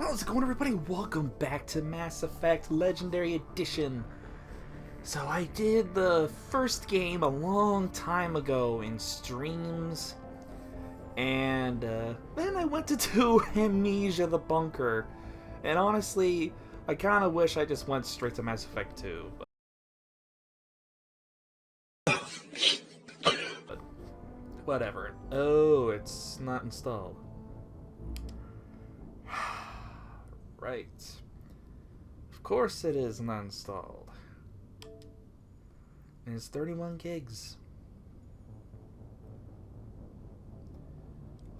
How's it going, everybody? Welcome back to Mass Effect Legendary Edition. So I did the first game a long time ago in streams, and then I went to do Amnesia the Bunker, and honestly, I kind of wish I just went straight to Mass Effect 2. But whatever. Oh, it's not installed. Right. Of course it is not installed. And it's 31 gigs.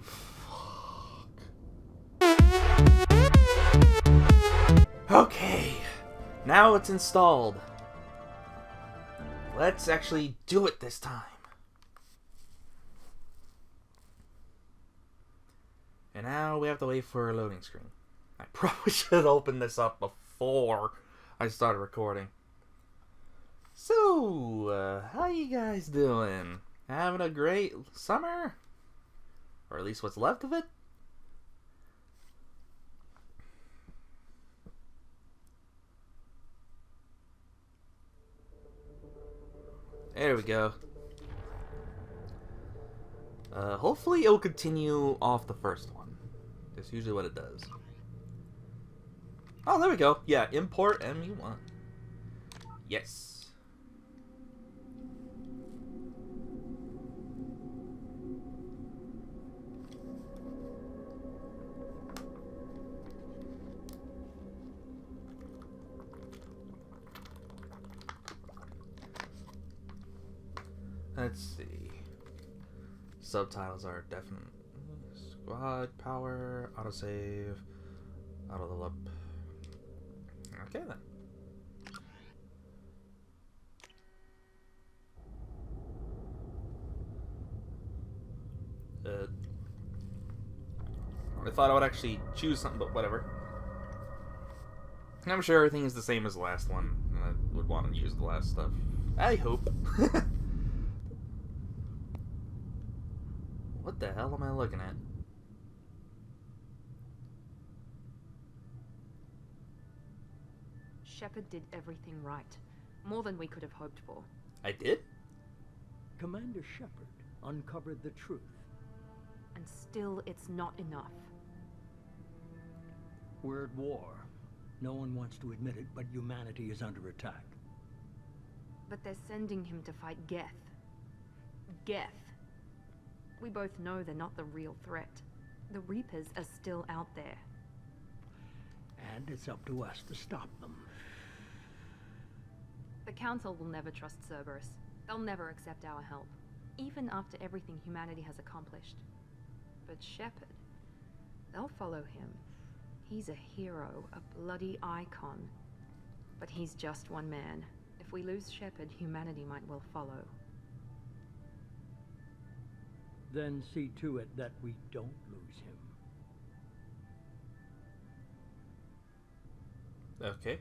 Fuck. Okay. Now it's installed. Let's actually do it this time. And now we have to wait for a loading screen. I probably should open this up before I started recording. So, how you guys doing? Having a great summer? Or at least what's left of it? There we go. Hopefully it'll continue off the first one. That's usually what it does. Oh, there we go. Yeah, import MU1. Yes. Let's see. Subtitles are definitely squad power, autosave, auto level up. Okay then. I thought I would actually choose something, but whatever. I'm sure everything is the same as the last one, and I would want to use the last stuff. I hope. What the hell am I looking at? Shepard did everything right. More than we could have hoped for. I did? Commander Shepard uncovered the truth. And still, it's not enough. We're at war. No one wants to admit it, but humanity is under attack. But they're sending him to fight Geth. Geth. We both know they're not the real threat. The Reapers are still out there. And it's up to us to stop them. The Council will never trust Cerberus. They'll never accept our help, even after everything humanity has accomplished. But Shepard, they'll follow him. He's a hero, a bloody icon. But he's just one man. If we lose Shepard, humanity might well follow. Then see to it that we don't lose him. Okay.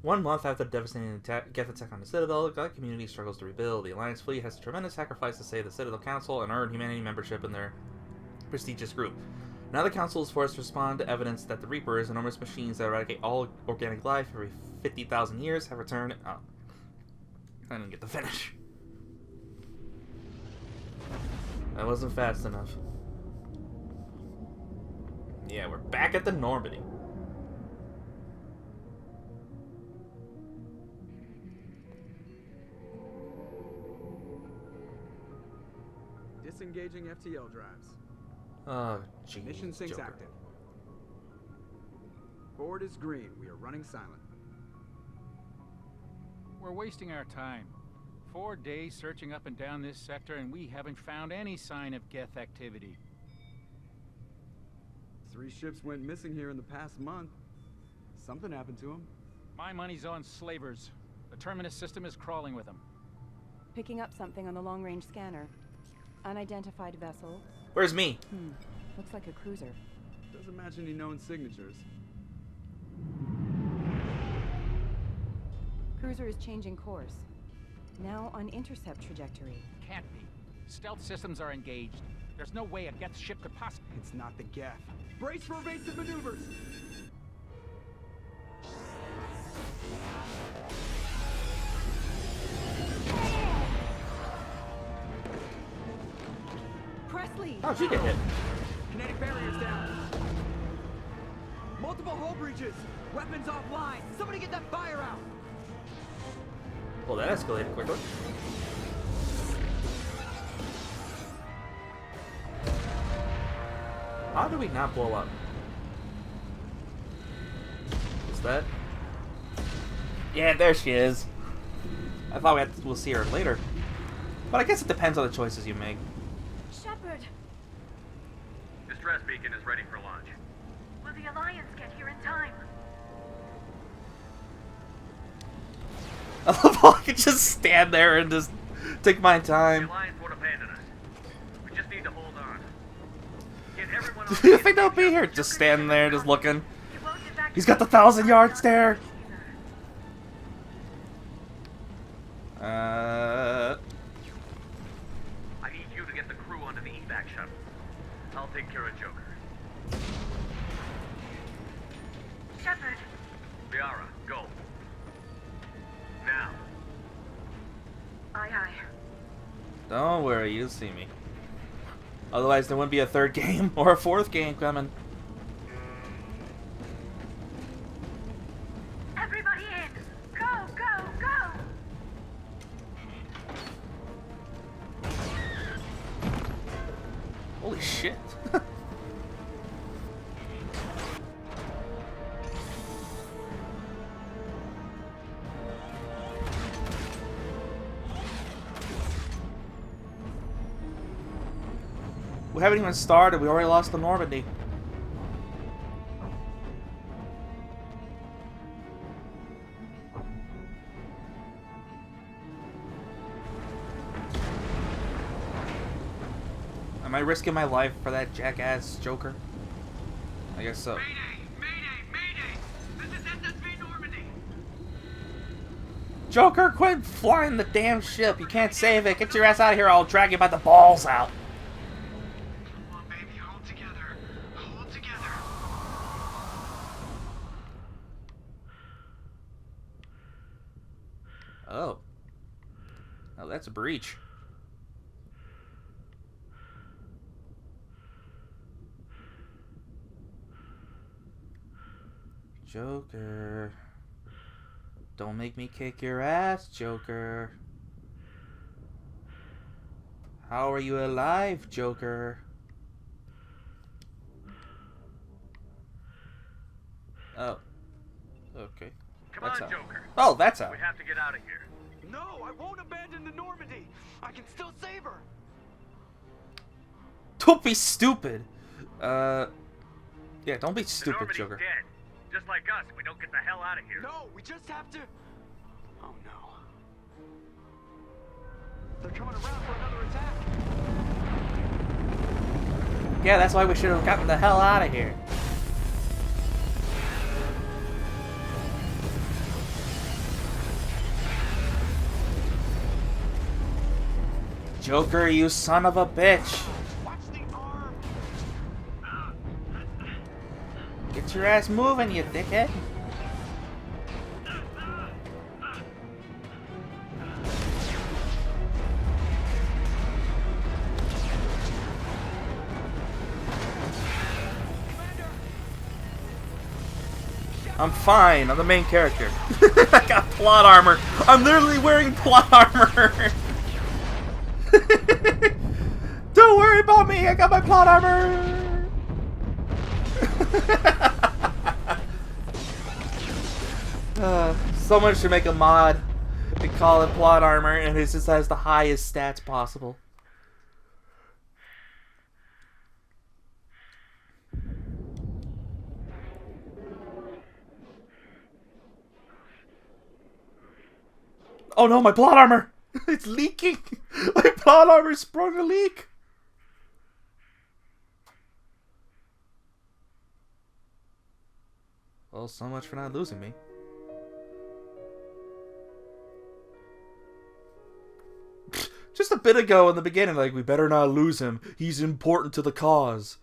1 month after the devastating Geth attack on the Citadel, the Galactic community struggles to rebuild. The Alliance fleet has a tremendous sacrifice to save the Citadel Council and earn humanity membership in their prestigious group. Now the Council is forced to respond to evidence that the Reapers, enormous machines that eradicate all organic life every 50,000 years, have returned. Oh. I didn't get to finish. That wasn't fast enough. Yeah, we're back at the Normandy. Disengaging FTL drives. Oh, jeez. Mission syncs Joker. active. Board is green. We are running silent. We're wasting our time. 4 days searching up and down this sector, and we haven't found any sign of Geth activity. 3 ships went missing here in the past month. Something happened to them. My money's on slavers. The Terminus system is crawling with them. Picking up something on the long-range scanner. Unidentified vessel. Where's me? Looks like a cruiser. Doesn't match any known signatures. Cruiser is changing course. Now on intercept trajectory. Can't be. Stealth systems are engaged. There's no way a Geth ship could possibly... It's not the Geth. Brace for evasive maneuvers! How'd you get hit? Kinetic barriers down. Multiple hull breaches. Weapons offline. Somebody get that fire out. Well, that escalated quickly. How do we not blow up? Is that? Yeah, there she is. I thought we'll see her later. But I guess it depends on the choices you make. Shepard, Distress beacon is ready for launch. will the Alliance get here in time? I love how I can just stand there and just take my The time. Alliance won't abandon us. We just need to hold on. Get everyone on Do you think they'll be here? Just standing there, just looking. You won't evacuate He's got the 1,000-yard stare. I need you to get the crew onto the evac shuttle. I'll take care of Joker. Shepard, Liara, go. Now. aye aye. Don't worry, you'll see me. Otherwise, there wouldn't be a third game or a fourth game coming. Everybody in! Go, go, go! Holy shit. We haven't even started. We already lost the Normandy. Am I risking my life for that jackass Joker? I guess so. Mayday! This is SSV Normandy! Joker, quit flying the damn ship. You can't save it. Get your ass out of here. I'll drag you by the balls out. Come on, baby, hold together. Hold together. Oh. Oh, that's a breach. Joker. Don't make me kick your ass, Joker. How are you alive, Joker? Oh. Okay. Come That's on, how. Joker. Oh, that's how. We have to get out of here. No, I won't abandon the Normandy. I can still save her. Don't be stupid. Yeah, don't be The stupid, Normandy's Joker. dead. Just like us, if we don't get the hell out of here. No, we just have to. Oh no. They're coming around for another attack. Yeah, that's why we should have gotten the hell out of here. Joker, you son of a bitch. Watch the arm. Get your ass moving, you dickhead. I'm fine. I'm the main character. I got plot armor. I'm literally wearing plot armor. Don't worry about me. I got my plot armor. Someone should make a mod and call it plot armor, and it just has the highest stats possible. Oh no, my plot armor! It's leaking! My plot armor sprung a leak! Well, so much for not losing me. Just a bit ago in the beginning, like, we better not lose him. He's important to the cause.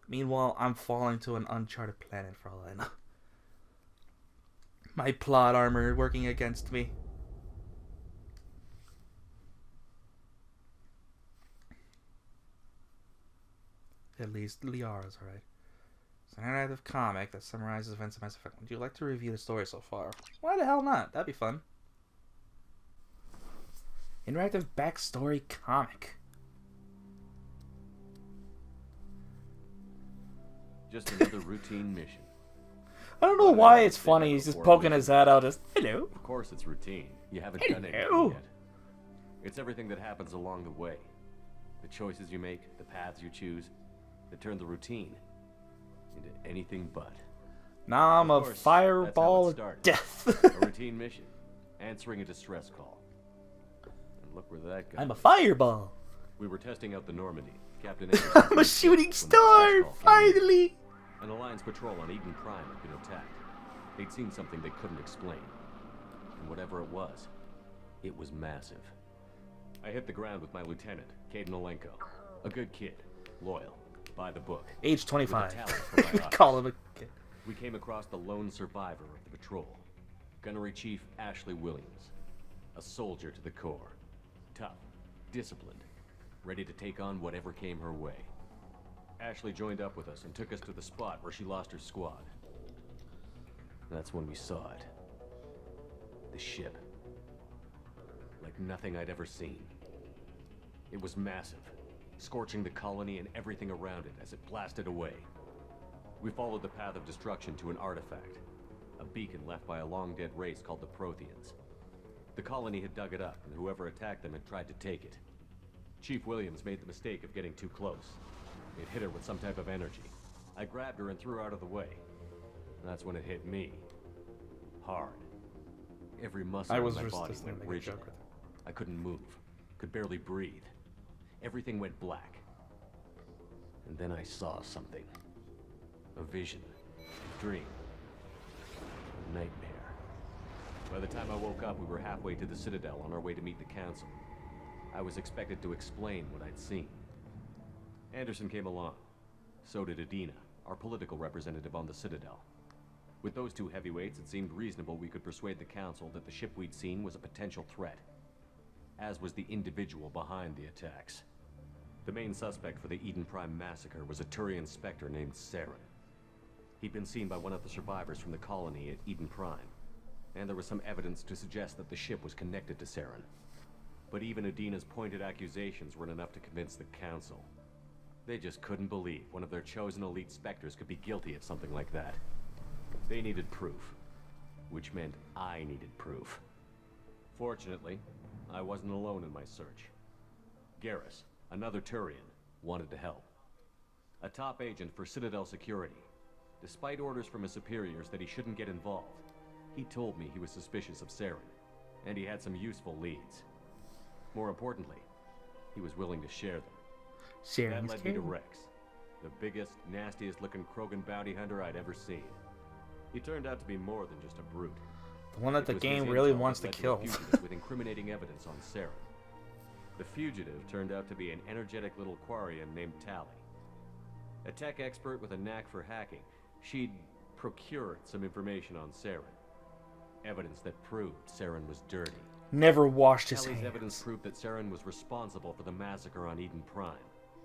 Meanwhile, I'm falling to an uncharted planet for all I know. My plot armor working against me. At least Liara's alright. It's an interactive comic that summarizes events of Mass Effect. Would you like to review the story so far? Why the hell not? That'd be fun. Interactive backstory comic. Just another routine mission. I don't know why it's funny. He's just poking his head out. Just hello. Of course, it's routine. You haven't done anything yet. It's everything that happens along the way. The choices you make, the paths you choose, that turn the routine into anything but. Now I'm a fireball of death. A routine mission, answering a distress call. And look where that got. I'm a fireball. We were testing out the Normandy. Captain I'm a shooting star, finally! An Alliance patrol on Eden Prime had been attacked. They'd seen something they couldn't explain. And whatever it was massive. I hit the ground with my lieutenant, Caden Olenko. A good kid, loyal, by the book. Age 25. With a talent for biotics. Call him a kid. We came across the lone survivor of the patrol, Gunnery Chief Ashley Williams. A soldier to the core. Tough, disciplined, ready to take on whatever came her way. Ashley joined up with us and took us to the spot where she lost her squad. That's when we saw it. The ship. Like nothing I'd ever seen. It was massive, scorching the colony and everything around it as it blasted away. We followed the path of destruction to an artifact, a beacon left by a long-dead race called the Protheans. The colony had dug it up, and whoever attacked them had tried to take it. Chief Williams made the mistake of getting too close. It hit her with some type of energy. I grabbed her and threw her out of the way. That's when it hit me. Hard. Every muscle in my body went rigid. I couldn't move. Could barely breathe. Everything went black. And then I saw something. A vision. A dream. A nightmare. By the time I woke up, we were halfway to the Citadel on our way to meet the Council. I was expected to explain what I'd seen. Anderson came along. So did Adina, our political representative on the Citadel. With those two heavyweights, it seemed reasonable we could persuade the Council that the ship we'd seen was a potential threat. As was the individual behind the attacks. The main suspect for the Eden Prime massacre was a Turian Spectre named Saren. He'd been seen by one of the survivors from the colony at Eden Prime, and there was some evidence to suggest that the ship was connected to Saren. But even Adina's pointed accusations weren't enough to convince the Council. They just couldn't believe one of their chosen elite Spectres could be guilty of something like that. They needed proof, which meant I needed proof. Fortunately, I wasn't alone in my search. Garrus, another Turian, wanted to help. A top agent for Citadel Security. Despite orders from his superiors that he shouldn't get involved, he told me he was suspicious of Saren, and he had some useful leads. More importantly, he was willing to share them. That led me to Rex, the biggest, nastiest looking Krogan bounty hunter I'd ever seen. He turned out to be more than just a brute. The one that the game really wants to kill. With incriminating evidence on Saren. The fugitive turned out to be an energetic little Quarian named Tali. A tech expert with a knack for hacking, she'd procured some information on Saren. Evidence that proved Saren was dirty. Never washed his Tali's hands. evidence proved that Saren was responsible for the massacre on Eden Prime,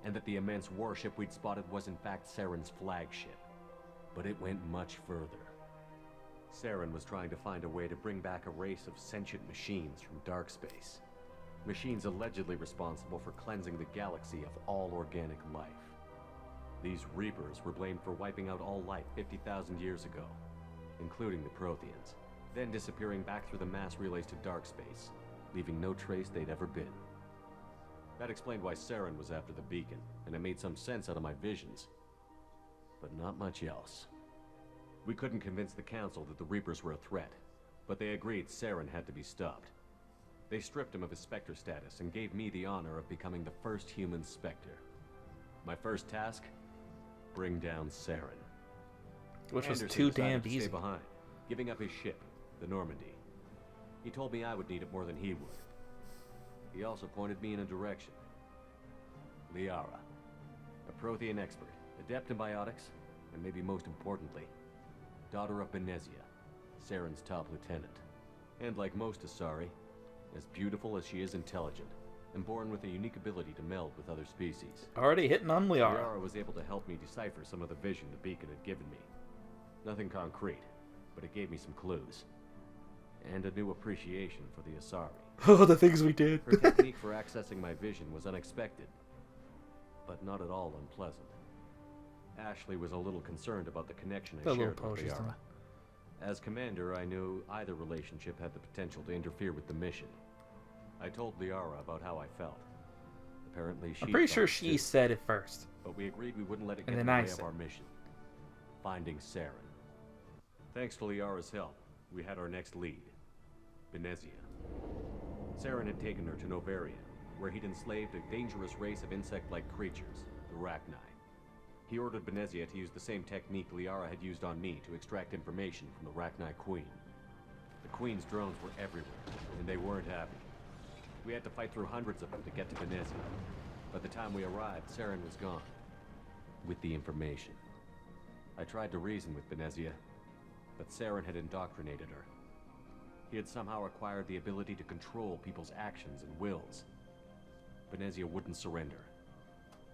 and that the immense warship we'd spotted was in fact Saren's flagship. But it went much further. Saren was trying to find a way to bring back a race of sentient machines from dark space. Machines allegedly responsible for cleansing the galaxy of all organic life. These Reapers were blamed for wiping out all life 50,000 years ago, including the Protheans, then disappearing back through the mass relays to dark space, leaving no trace they'd ever been. That explained why Saren was after the beacon, and it made some sense out of my visions. But not much else. We couldn't convince the Council that the Reapers were a threat, but they agreed Saren had to be stopped. They stripped him of his Spectre status and gave me the honor of becoming the first human Spectre. My first task? Bring down Saren. Which was Anderson too decided damn to easy. stay behind, giving up his ship, the Normandy. He told me I would need it more than he would. He also pointed me in a direction. Liara, a Prothean expert, adept in biotics, and maybe most importantly, daughter of Benezia, Saren's top lieutenant. And like most Asari, as beautiful as she is intelligent. and born with a unique ability to meld with other species. Already hitting on Liara. Liara was able to help me decipher some of the vision the beacon had given me. Nothing concrete, but it gave me some clues. And a new appreciation for the Asari. Oh, the things we did. Her technique for accessing my vision was unexpected, but not at all unpleasant. Ashley was a little concerned about the connection I shared with Liara. As commander, I knew either relationship had the potential to interfere with the mission. I told Liara about how I felt. Apparently, she. I'm pretty sure she said it first. But we agreed we wouldn't let it And get in then the I way said. of our mission. Finding Saren. Thanks to Liara's help, we had our next lead. Benezia. Saren had taken her to Novaria, where he'd enslaved a dangerous race of insect-like creatures, the Rachni. He ordered Benezia to use the same technique Liara had used on me to extract information from the Rachni Queen. The Queen's drones were everywhere, and they weren't happy. We had to fight through hundreds of them to get to Benezia. By the time we arrived, Saren was gone. With the information. I tried to reason with Benezia, but Saren had indoctrinated her. He had somehow acquired the ability to control people's actions and wills. Benezia wouldn't surrender,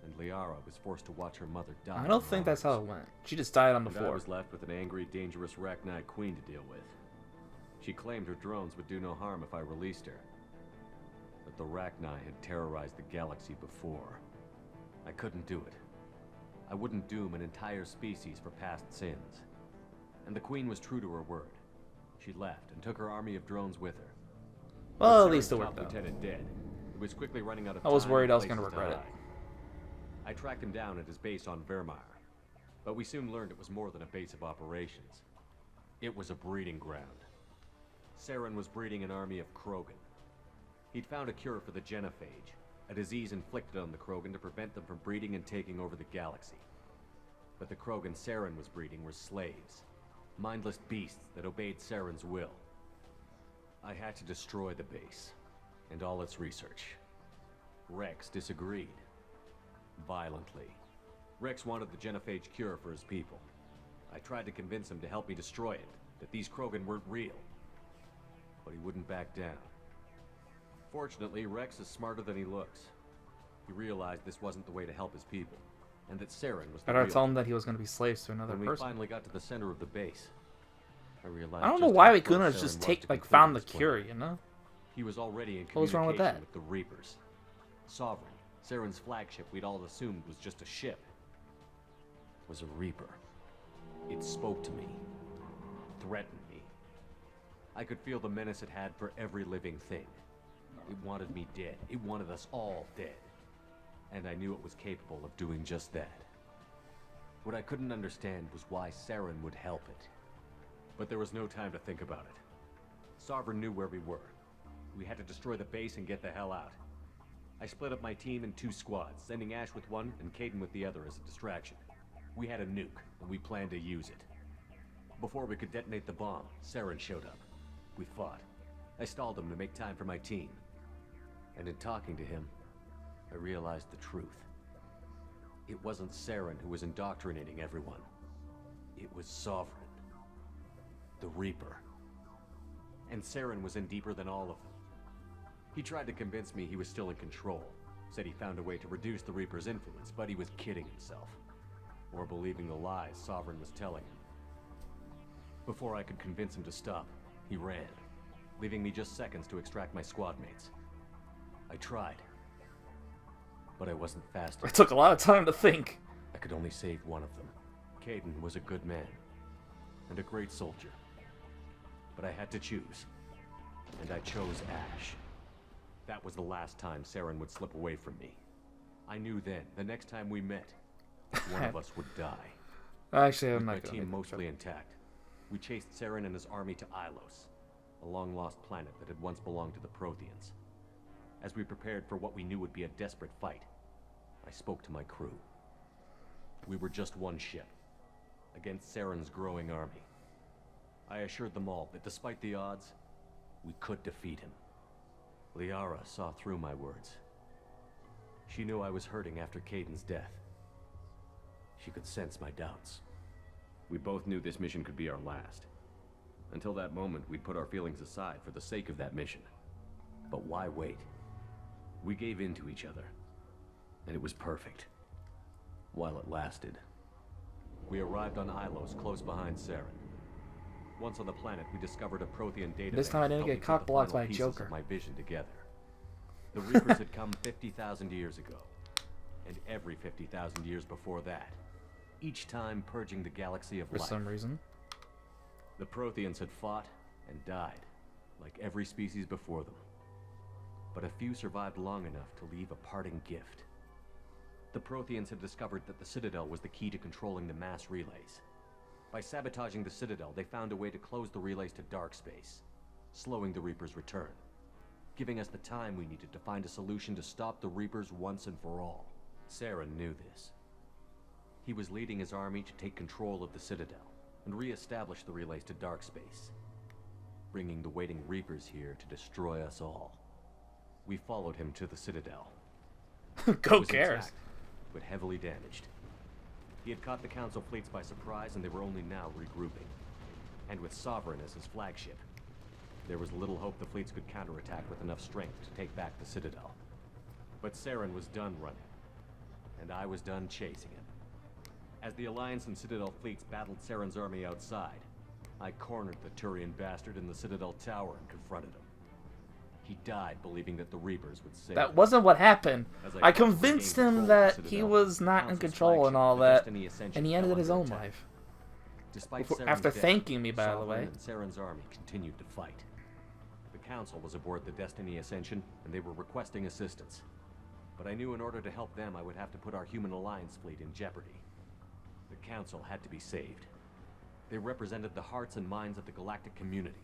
and Liara was forced to watch her mother die. I don't think that's how it went. She just died on the And I floor. was left with an angry, dangerous Rachni Queen to deal with. She claimed her drones would do no harm if I released her. But the Rachni had terrorized the galaxy before. I couldn't do it. I wouldn't doom an entire species for past sins. And the Queen was true to her word. She left and took her army of drones with her. Well, With at least it Saren's worked top out. lieutenant dead. It was quickly running out of I was time worried and I was gonna places to regret it. hide. I tracked him down at his base on Vermeer, but we soon learned it was more than a base of operations. It was a breeding ground. Saren was breeding an army of Krogan. He'd found a cure for the genophage, a disease inflicted on the Krogan to prevent them from breeding and taking over the galaxy. But the Krogan Saren was breeding were slaves, mindless beasts that obeyed Saren's will. I had to destroy the base, and all its research. Rex disagreed. Violently. Rex wanted the genophage cure for his people. I tried to convince him to help me destroy it, that these Krogan weren't real. But he wouldn't back down. Fortunately, Rex is smarter than he looks. He realized this wasn't the way to help his people, and that Saren was the Better real tell him that he was going to be slaves to another When we person. finally got to the center of the base, I realized I don't know just why how we close couldn't have Saren just was take to found the completing his plan. cure, you know? He was already in What was wrong with communication that? with the Reapers. Sovereign, Saren's flagship we'd all assumed was just a ship, was a Reaper. It spoke to me, threatened me. I could feel the menace it had for every living thing. It wanted me dead. It wanted us all dead. And I knew it was capable of doing just that. What I couldn't understand was why Saren would help it. But there was no time to think about it. Sovereign knew where we were. We had to destroy the base and get the hell out. I split up my team in 2 squads, sending Ash with one and Caden with the other as a distraction. We had a nuke, and we planned to use it. Before we could detonate the bomb, Saren showed up. We fought. I stalled him to make time for my team. And in talking to him, I realized the truth. It wasn't Saren who was indoctrinating everyone. It was Sovereign. The Reaper. And Saren was in deeper than all of them. He tried to convince me he was still in control. Said he found a way to reduce the Reaper's influence, but he was kidding himself. Or believing the lies Sovereign was telling him. Before I could convince him to stop, he ran, leaving me just seconds to extract my squad mates. I tried, but I wasn't fast It enough. took a lot of time to think. I could only save one of them. Caden was a good man, and a great soldier. But I had to choose, and I chose Ash. That was the last time Saren would slip away from me. I knew then, the next time we met, one of us would die. Actually, I'm With my not going team to. mostly intact, we chased Saren and his army to Ilos, a long-lost planet that had once belonged to the Protheans. As we prepared for what we knew would be a desperate fight, I spoke to my crew. We were just one ship, against Saren's growing army. I assured them all that despite the odds, we could defeat him. Liara saw through my words. She knew I was hurting after Caden's death. She could sense my doubts. We both knew this mission could be our last. Until that moment, we'd put our feelings aside for the sake of that mission. But why wait? We gave in to each other, and it was perfect. While it lasted. We arrived on Ilos, close behind Saren. Once on the planet, we discovered a Prothean data This time I didn't get cock-blocked by a Joker. Of my vision together. The Reapers had come 50,000 years ago, and every 50,000 years before that, each time purging the galaxy of life. For some reason. The Protheans had fought and died, like every species before them. But a few survived long enough to leave a parting gift. The Protheans had discovered that the Citadel was the key to controlling the mass relays. By sabotaging the Citadel, they found a way to close the relays to dark space, slowing the Reapers' return, giving us the time we needed to find a solution to stop the Reapers once and for all. Saren knew this. He was leading his army to take control of the Citadel and re-establish the relays to dark space, bringing the waiting Reapers here to destroy us all. We followed him to the Citadel. Go cares. Intact, but heavily damaged. He had caught the Council fleets by surprise, and they were only now regrouping. And with Sovereign as his flagship, there was little hope the fleets could counterattack with enough strength to take back the Citadel. But Saren was done running, and I was done chasing him. As the Alliance and Citadel fleets battled Saren's army outside, I cornered the Turian bastard in the Citadel tower and confronted him. He died believing that the Reapers would save That him. wasn't what happened. I quickly convinced gained him control of that the he Citadel, was not in Council's control and flagship, all the that, Destiny Ascension, and he fell ended his under own attack. life. Despite Before- Saren's after death, thanking me, by the Sovereign way. and Saren's army continued to fight. The Council was aboard the Destiny Ascension, and they were requesting assistance. But I knew in order to help them, I would have to put our Human Alliance fleet in jeopardy. The Council had to be saved. They represented the hearts and minds of the galactic community.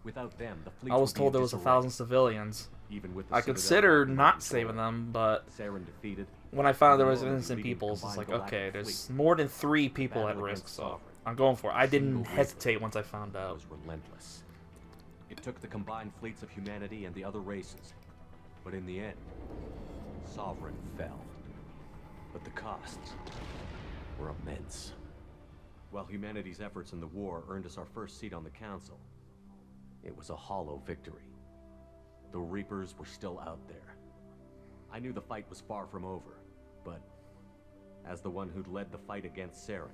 Without them, the fleet I was would be told in there was disarray. 1,000 civilians. Even with the I Citadel considered in not control. saving them, but Saren defeated. when I found out there was Normandy innocent leading people, it's combined like, galactic okay, there's fleet. more than 3 people at Battle risk, against so Sovereign. I'm going for it. I didn't Single Reaper. hesitate once I found out. Was relentless. It took the combined fleets of humanity and the other races. But in the end, Sovereign fell. But the costs were immense. While humanity's efforts in the war earned us our first seat on the Council, it was a hollow victory. The Reapers were still out there. I knew the fight was far from over, but as the one who'd led the fight against Saren,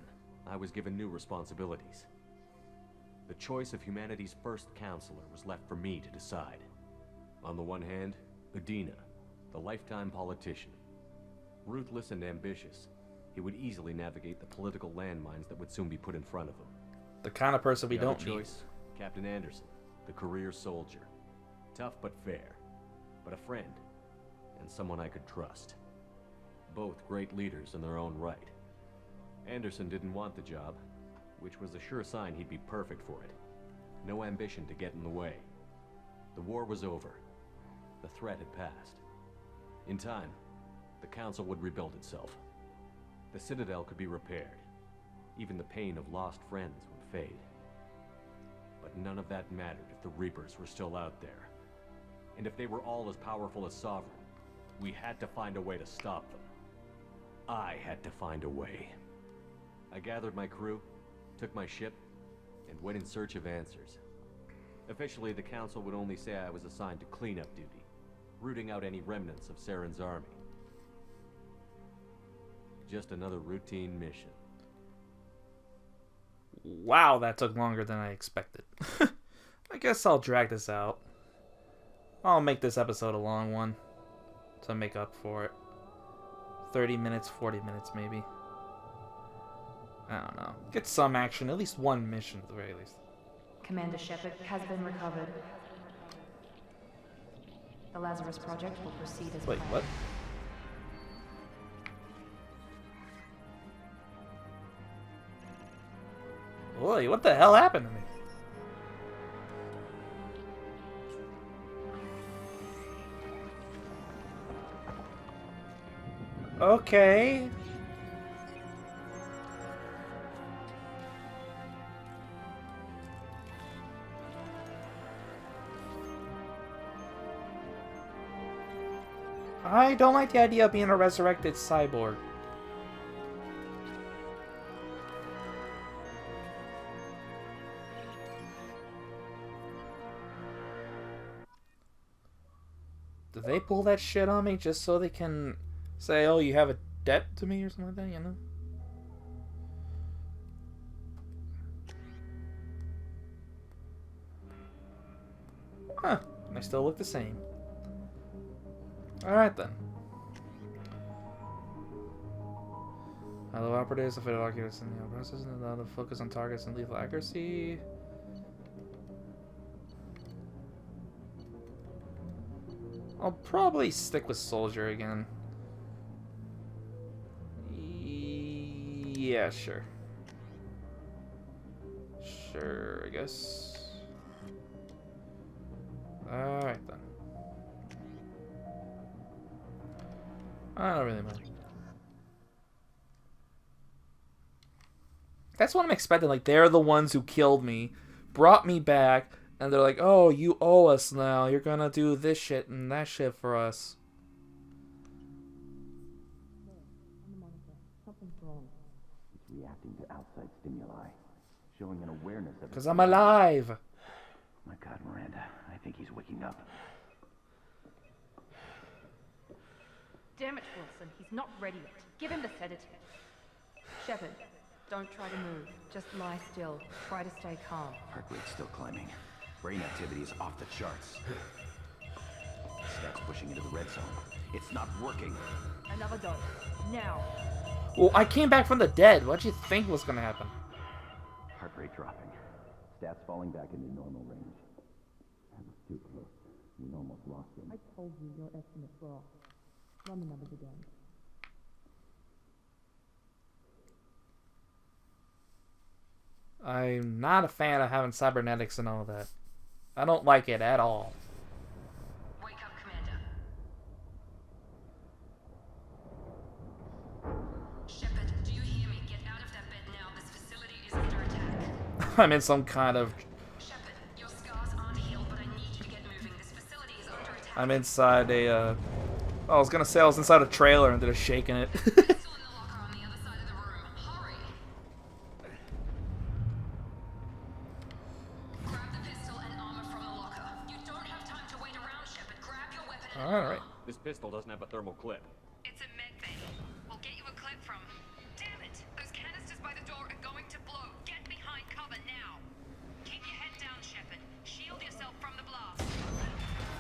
I was given new responsibilities. The choice of humanity's first counselor was left for me to decide. On the one hand, Udina, the lifetime politician. Ruthless and ambitious, he would easily navigate the political landmines that would soon be put in front of him. The kind of person we The other don't need. choice, Captain Anderson, the career soldier. Tough but fair, but a friend, and someone I could trust. Both great leaders in their own right. Anderson didn't want the job, which was a sure sign he'd be perfect for it. No ambition to get in the way. The war was over. The threat had passed. In time, the Council would rebuild itself. The Citadel could be repaired. Even the pain of lost friends would fade. But none of that mattered if the Reapers were still out there. And if they were all as powerful as Sovereign, we had to find a way to stop them. I had to find a way. I gathered my crew, took my ship, and went in search of answers. Officially, the Council would only say I was assigned to cleanup duty, rooting out any remnants of Saren's army. Just another routine mission. Wow, that took longer than I expected. I guess I'll drag this out. I'll make this episode a long one to make up for it. 30 minutes, 40 minutes maybe. I don't know. Get some action, at least one mission at the very least. Commander Shepard has been recovered. The Lazarus Project will proceed as Wait, planned. what? Boy, what the hell happened to me? Okay. I don't like the idea of being a resurrected cyborg. Do they pull that shit on me just so they can say, oh, you have a debt to me or something like that, you know? Huh. I still look the same. Alright then. Hello operatives, the fatal occupants in the process and allow the focus on targets and lethal accuracy. I'll probably stick with soldier again. Yeah, sure. Sure, I guess. Alright then. I don't really mind. That's what I'm expecting. Like, they're the ones who killed me, brought me back, and they're like, oh, you owe us now. You're gonna do this shit and that shit for us. He's reacting to outside stimuli, showing an awareness of it. Because I'm alive. My God, Miranda, I think he's waking up. Damn it, Wilson. He's not ready yet. Give him the sedative. Shepard, don't try to move. Just lie still. Try to stay calm. Heart rate's still climbing. Brain activity is off the charts. Stats pushing into the red zone. It's not working. Another dose. Now. Well, I came back from the dead. What did you think was gonna happen? Heart rate dropping. Stats falling back into normal range. That was too close. We almost lost him. I told you your estimates were off. Run the numbers again. I'm not a fan of having cybernetics and all that. I don't like it at all. Wake up, Commander. Shepard, do you hear me? Get out of that bed now. This facility is under attack. I'm in some kind of... Shepard, your scars aren't healed, but I need you to get moving. This facility is under attack. I'm inside a, I was gonna say I was inside a trailer and they're shaking it. Pistol in the locker on the other side of the room. Hurry! Grab the pistol and armor from the locker. You don't have time to wait around, Shepard. Grab your weapon and Alright. This pistol doesn't have a thermal clip. It's a med bay. We'll get you a clip from... Damn it! Those canisters by the door are going to blow. Get behind cover now. Keep your head down, Shepard. Shield yourself from the blast.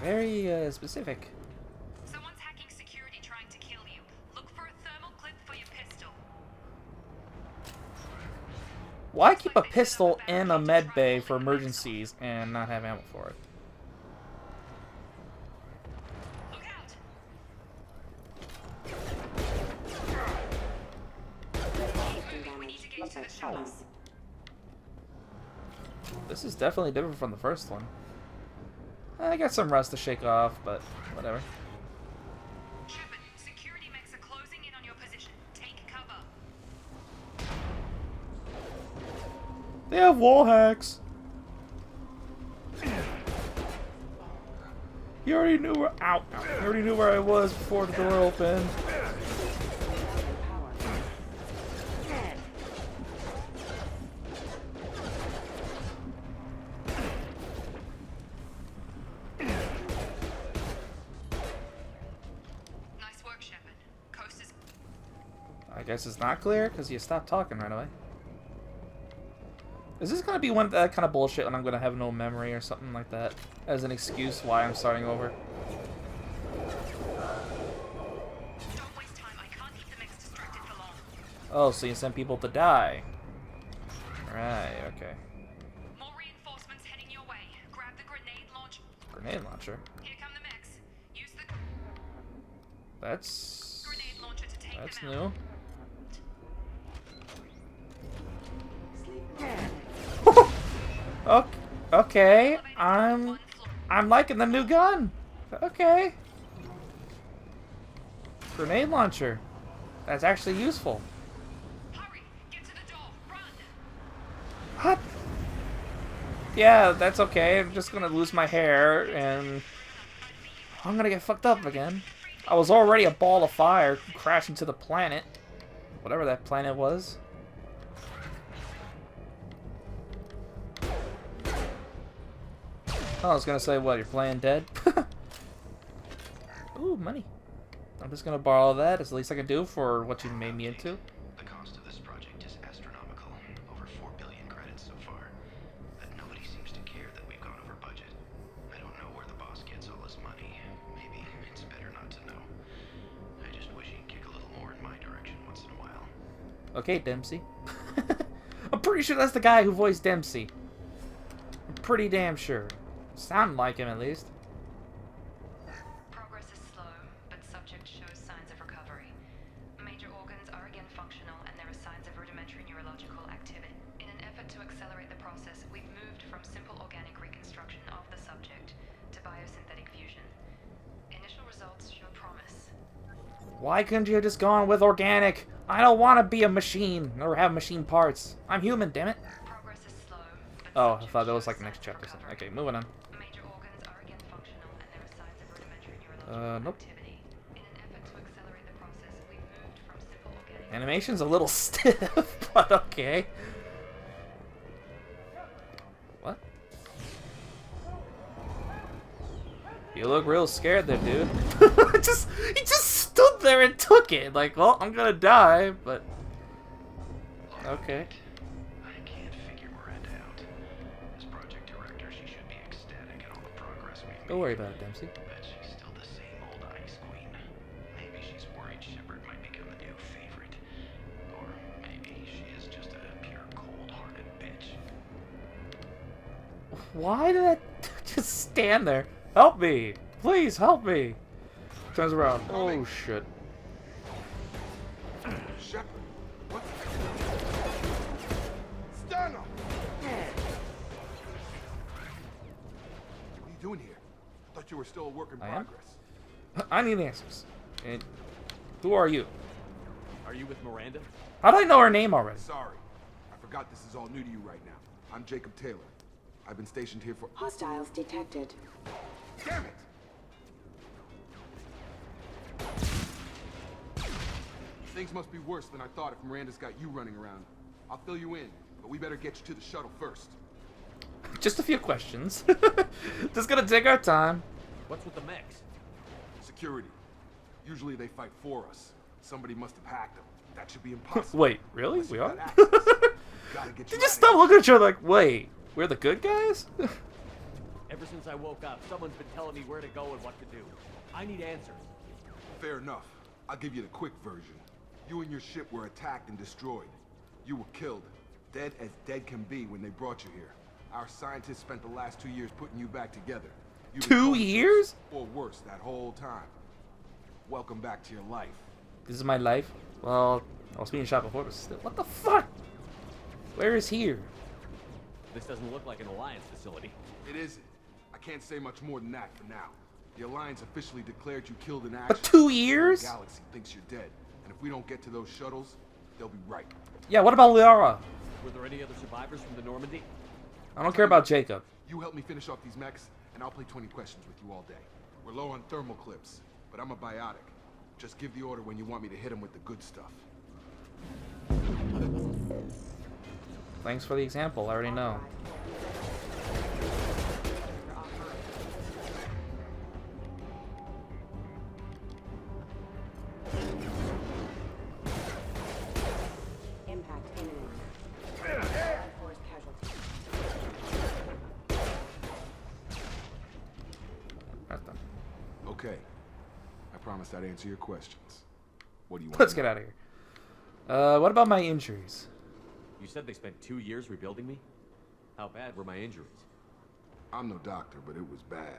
Very, specific. Someone's hacking security trying to kill you. Look for a thermal clip for your pistol. Why keep a pistol in a med bay for emergencies and not have ammo for it? Look out! We need to get to the shuttles. This is definitely different from the first one. I got some rust to shake off, but whatever. Shepard, security mechs are closing in on your position. Take cover. They have wall hacks. You already knew where You already knew where I was before the door opened. Nice work, Shepard. Coast is... I guess it's not clear because you stopped talking right away. Is this gonna be one of that kind of bullshit when I'm gonna have no memory or something like that as an excuse why I'm starting over? Don't waste time. I can't keep the mechs distracted for long. Oh, so you send people to die. Right, okay. More reinforcements heading your way. Grab the grenade launch. Grenade launcher. Here come the mechs. Use the That's... grenade launcher to take That's them out. new. Okay, I'm liking the new gun. Okay. Grenade launcher. That's actually useful. Hurry! Get to the door. Run! What? Yeah, that's okay. I'm just gonna lose my hair and I'm gonna get fucked up again. I was already a ball of fire crashing to the planet. Whatever that planet was. Oh, I was gonna say, what, you're playing dead? money. I'm just gonna borrow that. It's the least I can do for what you made me into. The cost of this project is astronomical. Over 4 billion credits so far. But nobody seems to care that we've gone over budget. I don't know where the boss gets all his money. Maybe it's better not to know. I just wish he'd kick a little more in my direction once in a while. Okay, Dempsey. I'm pretty sure that's the guy who voiced Dempsey. I'm pretty damn sure. Sound like him, at least. Progress is slow, but subject shows signs of recovery. Major organs are again functional, and there are signs of rudimentary neurological activity. In an effort to accelerate the process, we've moved from simple organic reconstruction of the subject to biosynthetic fusion. Initial results show promise. Why couldn't you have just gone with organic? I don't want to be a machine or have machine parts. I'm human, damn it. Progress is slow, but Oh, I thought that was like the next chapter. Okay, moving on. major organs are again functional, and there are signs of rudimentary neurological Nope. activity. In an effort to accelerate the process, we've moved from simple organic. Animation's a little stiff, but okay. What? You look real scared there, dude. He just stood there and took it. Like, well, I'm gonna die, but okay. I can't figure Miranda out. As project director, she should be ecstatic at all the progress we've made. Don't worry about it, Dempsey. Bet she's still the same old ice queen. Maybe she's worried Shepard might become a new favorite. Or maybe she is just a pure cold-hearted bitch. Why did I just stand there? Help me! Please help me! Turns around. Oh shit. Shepard, what? Stand up! What are you doing here? I thought you were still a work in I am? progress. I need answers. And who are you? Are you with Miranda? How do I know her name already? Sorry. I forgot this is all new to you right now. I'm Jacob Taylor. I've been stationed here for— Hostiles detected. Damn it! Things must be worse than I thought if Miranda's got you running around. I'll fill you in, but we better get you to the shuttle first. Just a few questions. Just gonna take our time. What's with the mechs? Security. Usually they fight for us. Somebody must have hacked them. That should be impossible. Wait, really? Unless We you are? got access. Gotta get They you just out stop of looking at each other like, wait, we're the good guys? Ever since I woke up, someone's been telling me where to go and what to do. I need answers. here. Fair enough. I'll give you the quick version. You and your ship were attacked and destroyed. You were killed. Dead as dead can be when they brought you here. Our scientists spent the last 2 years putting you back together. You've been 2 comatose, years? or worse, that whole time. Welcome back to your life. This is my life? Well, I was being shot before, but still. What the fuck? Where is here? This doesn't look like an Alliance facility. It isn't. I can't say much more than that for now. The Alliance officially declared you killed in action. But 2 years? The galaxy thinks you're dead. And if we don't get to those shuttles, they'll be right. Yeah, what about Liara? Were there any other survivors from the Normandy? I don't care about Jacob. You help me finish off these mechs, and I'll play 20 questions with you all day. We're low on thermal clips, but I'm a biotic. Just give the order when you want me to hit them with the good stuff. Thanks for the example, I already know. Impact imminent. Force casualty. That's done. Okay. I promised I'd answer your questions. What do you want? Let's get out of here. What about my injuries? You said they spent 2 years rebuilding me? How bad were my injuries? I'm no doctor, but it was bad.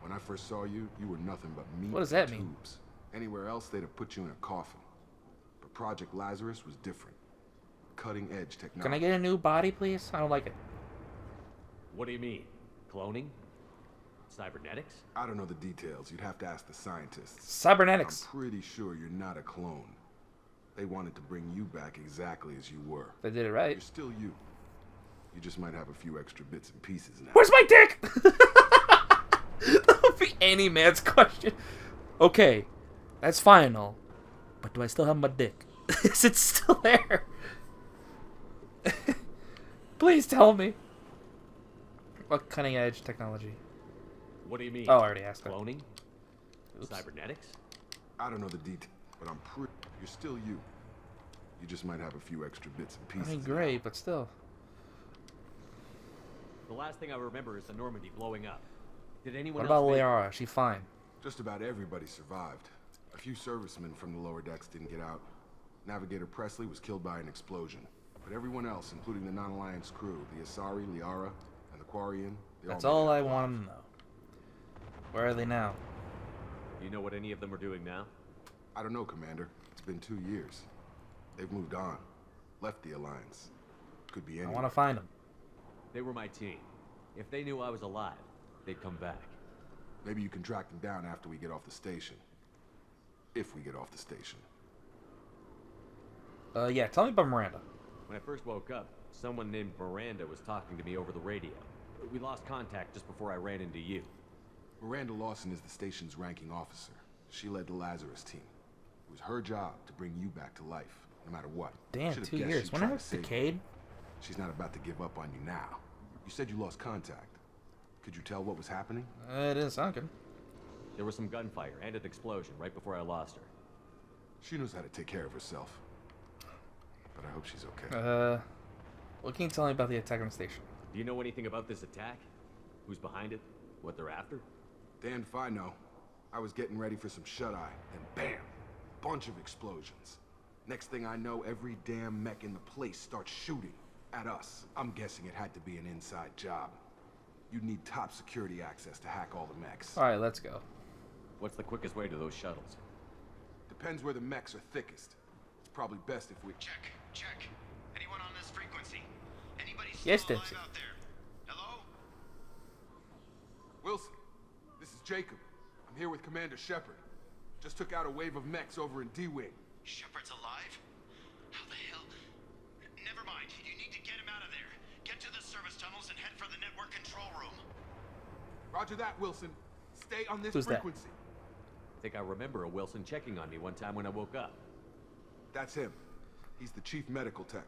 When I first saw you, you were nothing but meat What does that and mean? tubes. Anywhere else, they'd have put you in a coffin. But Project Lazarus was different. Cutting-edge technology. Can I get a new body, please? I don't like it. What do you mean? Cloning? Cybernetics? I don't know the details. You'd have to ask the scientists. Cybernetics. I'm pretty sure you're not a clone. They wanted to bring you back exactly as you were. They did it right. You're still you. You just might have a few extra bits and pieces now. Where's my dick? That would be any man's question. Okay, that's final. But do I still have my dick? Is it still there? Please tell me. What cutting edge technology? What do you mean? Oh, I already asked that. Cloning? Oops. Cybernetics? I don't know the details, but I'm pretty. You're still you. You just might have a few extra bits and pieces. I mean, great, but still. The last thing I remember is the Normandy blowing up. Did anyone What else about make- Liara? She fine. Just about everybody survived. A few servicemen from the lower decks didn't get out. Navigator Presley was killed by an explosion. But everyone else, including the non-Alliance crew, the Asari, Liara, and the Quarian, they That's all all made I it want to know. Where are they now? Do you know what any of them are doing now? I don't know, Commander. It's been 2 years. They've moved on. Left the Alliance. Could be I anyone. want to find them. They were my team. If they knew I was alive, they'd come back. Maybe you can track them down after we get off the station. If we get off the station. Yeah, tell me about Miranda. When I first woke up, someone named Miranda was talking to me over the radio. We lost contact just before I ran into you. Miranda Lawson is the station's ranking officer. She led the Lazarus team. It was her job to bring you back to life, no matter what. Damn, Should've 2 guessed years. she'd When try I to was save you. decayed? She's not about to give up on you now. You said you lost contact. Could you tell what was happening? It didn't sound good. There was some gunfire and an explosion right before I lost her. She knows how to take care of herself. But I hope she's okay. What can you tell me about the attack on the station? Do you know anything about this attack? Who's behind it? What they're after? Damned if I know. I was getting ready for some shut-eye, and bam! Bunch of explosions. Next thing I know, every damn mech in the place starts shooting at us. I'm guessing it had to be an inside job. You'd need top security access to hack all the mechs. Alright, let's go. What's the quickest way to those shuttles? Depends where the mechs are thickest. It's probably best if we... Check. Anyone on this frequency? Anybody still Yes, alive Dempsey. out there? Hello? Wilson, this is Jacob. I'm here with Commander Shepard. Just took out a wave of mechs over in D-Wing. Shepard's alive? How the hell? Never mind. You need to get him out of there. Get to the service tunnels and head for the network control room. Roger that, Wilson. Stay on this Who's that? frequency. I think I remember a Wilson checking on me one time when I woke up. That's him. He's the chief medical tech.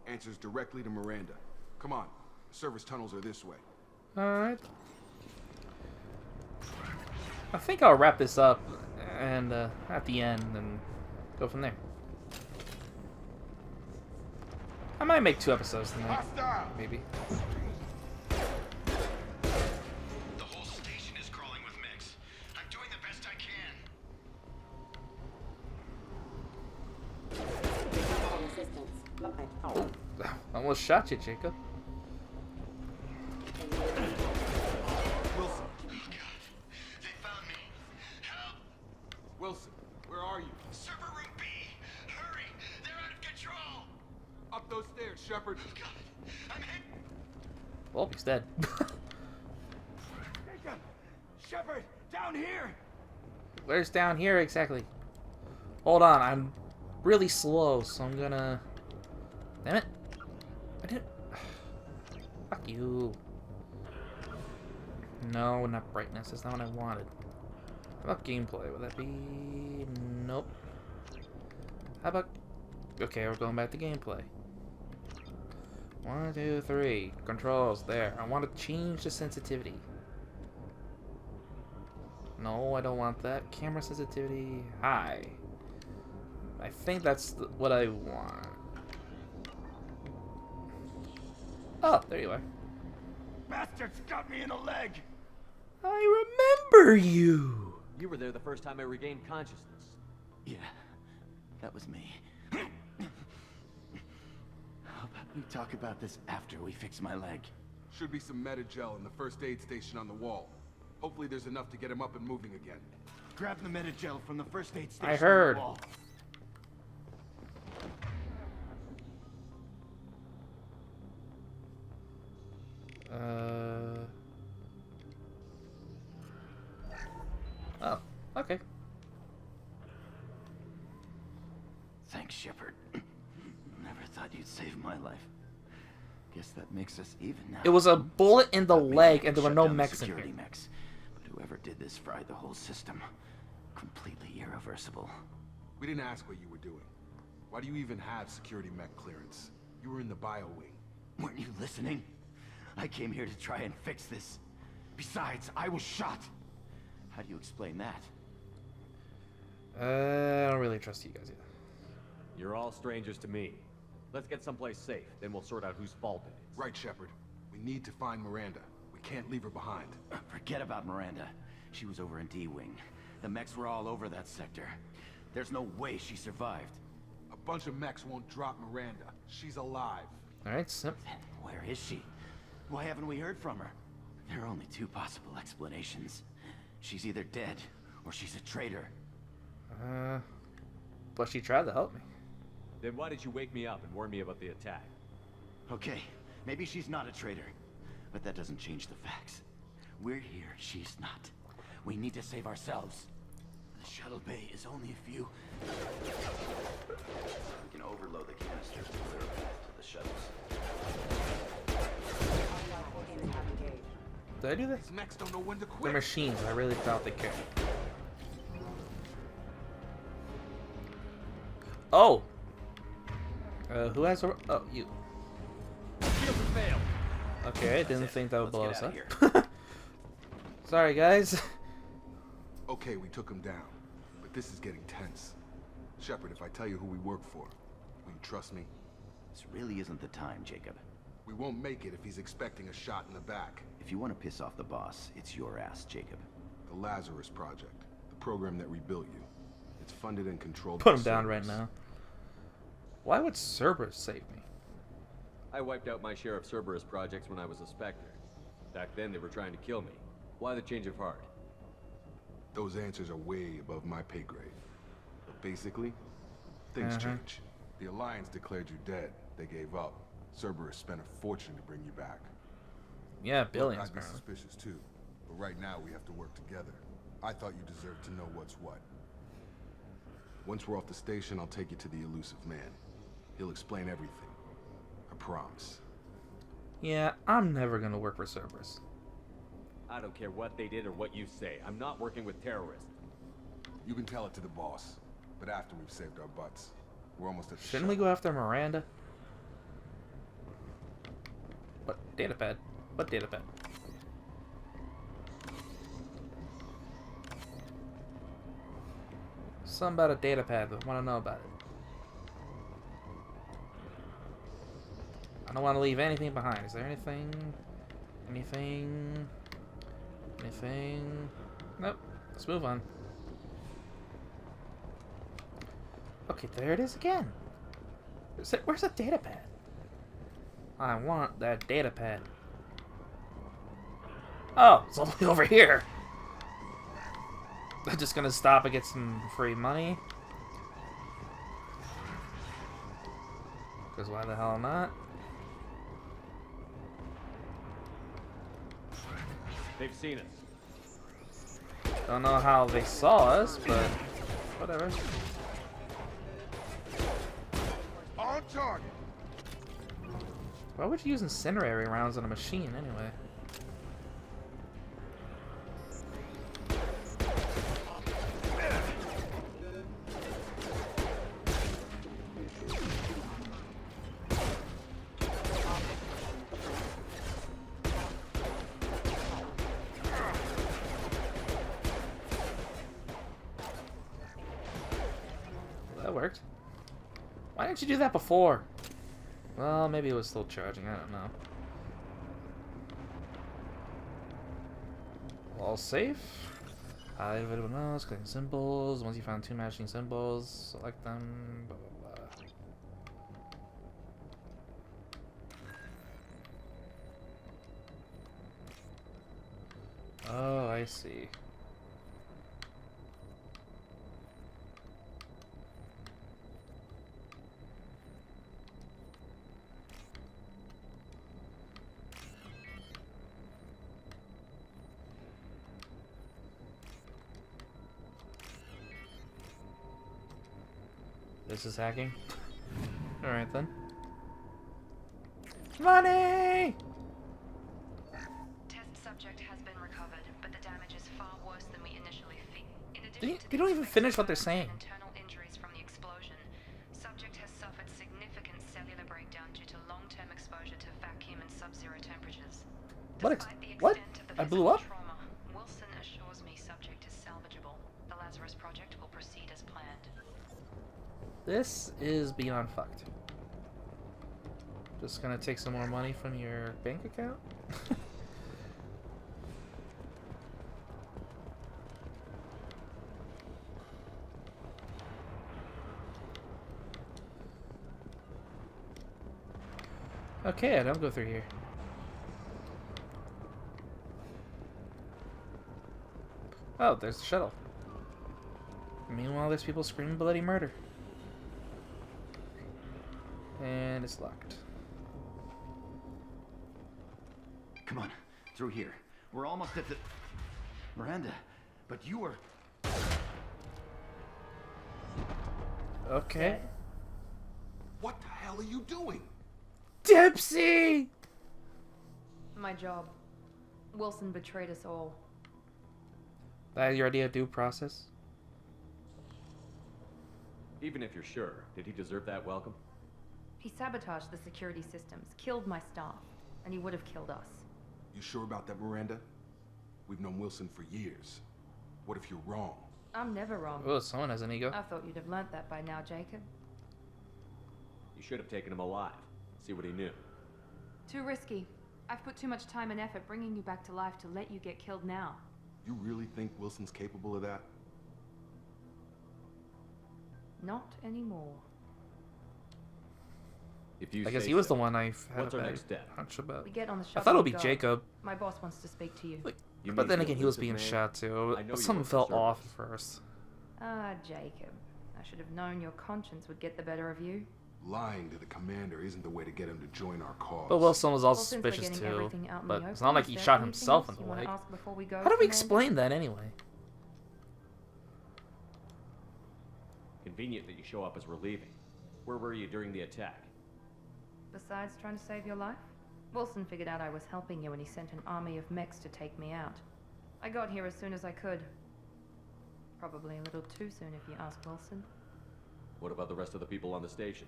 Answers directly to Miranda. Come on. The service tunnels are this way. Alright. I think I'll wrap this up and at the end and go from there. I might make 2 episodes tonight. Hostile! Maybe. The whole station is crawling with mechs. I'm doing the best I can. Assistance. Live. Almost shot you, Jacob. Wilson. Oh, God. They found me. Help! Wilson, where are you? Server room B! Hurry! They're out of control! Up those stairs, Shepard. God, I'm hit! Well, he's dead. Jacob! Shepard! Down here! Where's down here exactly? Hold on, I'm really slow, so I'm gonna... Damn it. I didn't... Fuck you. No, not brightness. That's not what I wanted. How about gameplay? Would that be... Nope. How about... Okay, we're going back to gameplay. 1, 2, 3. Controls. There. I want to change the sensitivity. No, I don't want that. Camera sensitivity. High. I think that's what I want. Oh, there you are. Bastards got me in the leg! I remember you! You were there the first time I regained consciousness. Yeah, that was me. How about we talk about this after we fix my leg? Should be some Metagel in the first aid station on the wall. Hopefully there's enough to get him up and moving again. Grab the Metagel from the first aid station I on heard. the wall. Oh, okay. Thanks, Shepard. Never thought you'd save my life. Guess that makes us even now. It was a bullet in the Thought maybe leg I and there could were shut no down the mechs in security here. mechs. But whoever did this fried the whole system. Completely irreversible. We didn't ask what you were doing. Why do you even have security mech clearance? You were in the bio wing. Weren't you listening? I came here to try and fix this. Besides, I was shot. How do you explain that? I don't really trust you guys either. You're all strangers to me. Let's get someplace safe, then we'll sort out whose fault it is. Right, Shepard. We need to find Miranda. We can't leave her behind. Forget about Miranda. She was over in D-Wing. The mechs were all over that sector. There's no way she survived. A bunch of mechs won't drop Miranda. She's alive. Alright, Sim. Then where is she? Why haven't we heard from her? There are only two possible explanations. She's either dead, or she's a traitor. But she tried to help me. Then why did you wake me up and warn me about the attack? Okay, maybe she's not a traitor, but that doesn't change the facts. We're here, she's not. We need to save ourselves. The shuttle bay is only a few. We can overload the canisters to clear a path to the shuttles. Did I do that? These mechs don't know when to They're quit. machines. I really doubt they care. Oh! Who has a... Oh, you. Okay, I didn't think that would blow us up. Sorry, guys. Okay, we took him down. But this is getting tense. Shepard, if I tell you who we work for, will you trust me? This really isn't the time, Jacob. We won't make it if he's expecting a shot in the back. If you want to piss off the boss, it's your ass, Jacob. The Lazarus Project. The program that rebuilt you. It's funded and controlled Put by him down right Cerberus. now. Why would Cerberus save me? I wiped out my share of Cerberus projects when I was a Spectre. Back then, they were trying to kill me. Why the change of heart? Those answers are way above my pay grade. But basically, things change. The Alliance declared you dead. They gave up. Cerberus spent a fortune to bring you back. Yeah, billions, I'd be apparently. suspicious too. But right now, we have to work together. I thought you deserved to know what's what. Once we're off the station, I'll take you to the elusive man. He'll explain everything. I promise. Yeah, I'm never gonna work for Cerberus. I don't care what they did or what you say. I'm not working with terrorists. You can tell it to the boss. But after we've saved our butts. We're almost at the Shouldn't we go after Miranda? What datapad? What datapad? Something about a datapad, but I want to know about it. I don't want to leave anything behind. Is there anything? Anything? Anything? Nope. Let's move on. Okay, there it is again. Where's the datapad? I want that datapad. Oh, it's only over here. I'm just gonna stop and get some free money. Because why the hell not? They've seen us. Don't know how they saw us, but whatever. On target. Why would you use incendiary rounds on a machine anyway? That worked. Why didn't you do that before? Well, maybe it was still charging. I don't know. All safe. Hide available notes, clicking symbols. Once you found two matching symbols, select them. Blah blah blah. Oh, I see. This is hacking? Alright then. Money! Test subject has been recovered, but the damage is far worse than we initially feared. They don't even finish what they're saying. Internal injuries from the explosion. Subject has suffered significant cellular breakdown due to long-term exposure to vacuum and sub-zero temperatures. What? Despite the What? extent of the I blew up? physical trauma, Wilson assures me subject is salvageable. The Lazarus Project will proceed as planned. This is beyond fucked. Just gonna take some more money from your bank account? Okay, I don't go through here. Oh, there's the shuttle. Meanwhile, there's people screaming bloody murder. And it's locked. Come on, through here. We're almost at the... Miranda, but you were... Okay. What the hell are you doing? Dipsy! My job. Wilson betrayed us all. That your idea of due process? Even if you're sure, did he deserve that welcome? He sabotaged the security systems, killed my staff, and he would have killed us. You sure about that, Miranda? We've known Wilson for years. What if you're wrong? I'm never wrong. Oh, someone has an ego. I thought you'd have learnt that by now, Jacob. You should have taken him alive. See what he knew. Too risky. I've put too much time and effort bringing you back to life to let you get killed now. You really think Wilson's capable of that? Not anymore. If you I guess say he was so. the one I had What's a our bad next step? hunch about. We get on the I shuttle. thought it would be and go. Jacob. My boss wants to speak to you. Like, You but mean then the again, he was elusive being man? shot too. I know you Something work for felt Cerberus. off at first. Ah, Jacob. I should have known your conscience would get the better of you. Lying to the commander isn't the way to get him to join our cause. But Wilson was also Well, since we're suspicious getting too. everything out in But the it's open, not like is he there shot anything himself else in you the wanna leg. ask before we go, How do we Commander? explain that anyway? Convenient that you show up as we're leaving. Where were you during the attack? Besides trying to save your life, Wilson figured out I was helping you and he sent an army of mechs to take me out. I got here as soon as I could. Probably a little too soon if you ask Wilson. What about the rest of the people on the station?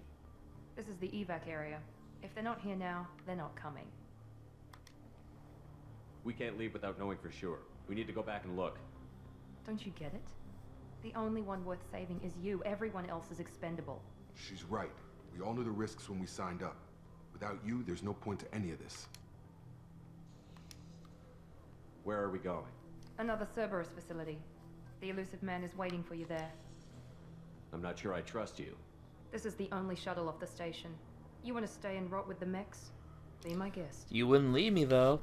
This is the evac area. If they're not here now, they're not coming. We can't leave without knowing for sure. We need to go back and look. Don't you get it? The only one worth saving is you. Everyone else is expendable. She's right. We all knew the risks when we signed up. Without you, there's no point to any of this. Where are we going? Another Cerberus facility. The elusive man is waiting for you there. I'm not sure I trust you. This is the only shuttle off the station. You want to stay and rot with the mechs? Be my guest. You wouldn't leave me though.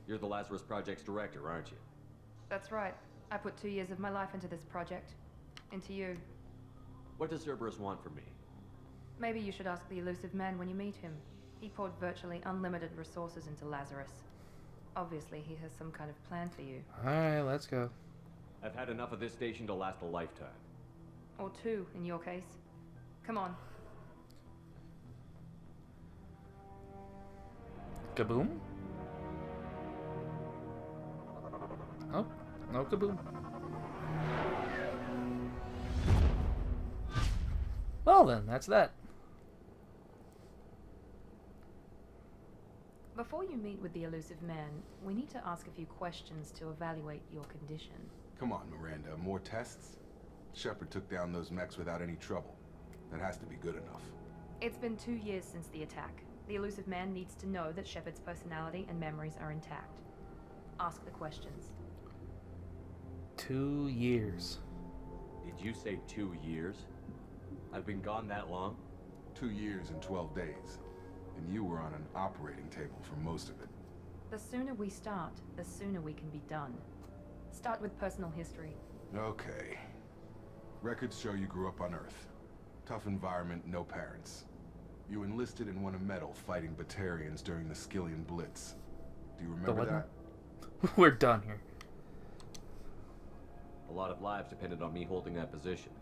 You're the Lazarus Project's director, aren't you? That's right. I put 2 years of my life into this project. Into you. What does Cerberus want from me? Maybe you should ask the elusive man when you meet him. He poured virtually unlimited resources into Lazarus. Obviously, he has some kind of plan for you. Alright, let's go. I've had enough of this station to last a lifetime. Or 2, in your case. Come on. Kaboom? Oh, no kaboom. Well then, that's that. Before you meet with the elusive man, we need to ask a few questions to evaluate your condition. Come on, Miranda. More tests? Shepard took down those mechs without any trouble. That has to be good enough. It's been 2 years since the attack. The elusive man needs to know that Shepard's personality and memories are intact. Ask the questions. 2 years. Did you say 2 years? I've been gone that long? 2 years and 12 days. And you were on an operating table for most of it. The sooner we start, the sooner we can be done. Start with personal history. Okay. Records show you grew up on Earth. Tough environment, no parents. You enlisted and won a medal fighting Batarians during the Skillian Blitz. Do you remember that? We're done here. A lot of lives depended on me holding that position.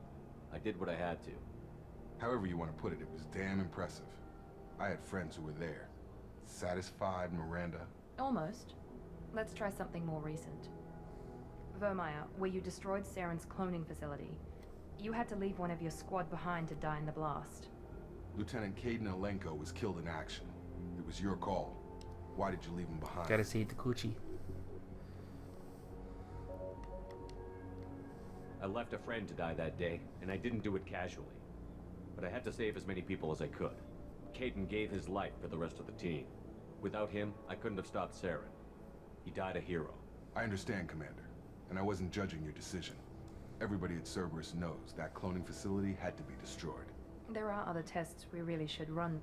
I did what I had to. However you want to put it, it was damn impressive. I had friends who were there. Satisfied, Miranda? Almost. Let's try something more recent. Vermeer, where you destroyed Saren's cloning facility. You had to leave one of your squad behind to die in the blast. Lieutenant Caden Alenko was killed in action. It was your call. Why did you leave him behind? Gotta see the coochie. I left a friend to die that day, and I didn't do it casually. But I had to save as many people as I could. Caden gave his life for the rest of the team. Without him, I couldn't have stopped Saren. He died a hero. I understand, Commander, and I wasn't judging your decision. Everybody at Cerberus knows that cloning facility had to be destroyed. There are other tests we really should run.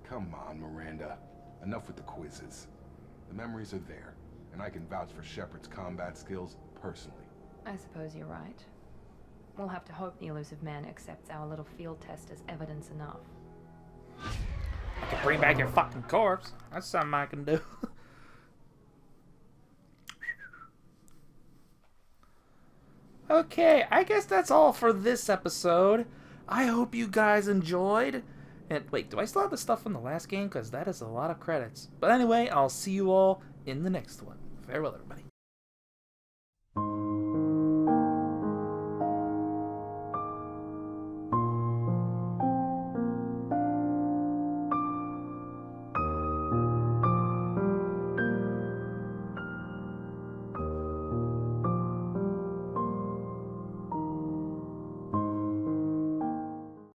Come on, Miranda. Enough with the quizzes. The memories are there, and I can vouch for Shepard's combat skills personally. I suppose you're right. We'll have to hope the elusive man accepts our little field test as evidence enough. I can bring back your fucking corpse. That's something I can do. Okay, I guess that's all for this episode. I hope you guys enjoyed. And wait, do I still have the stuff from the last game? Because that is a lot of credits. But anyway, I'll see you all in the next one. Farewell, everybody.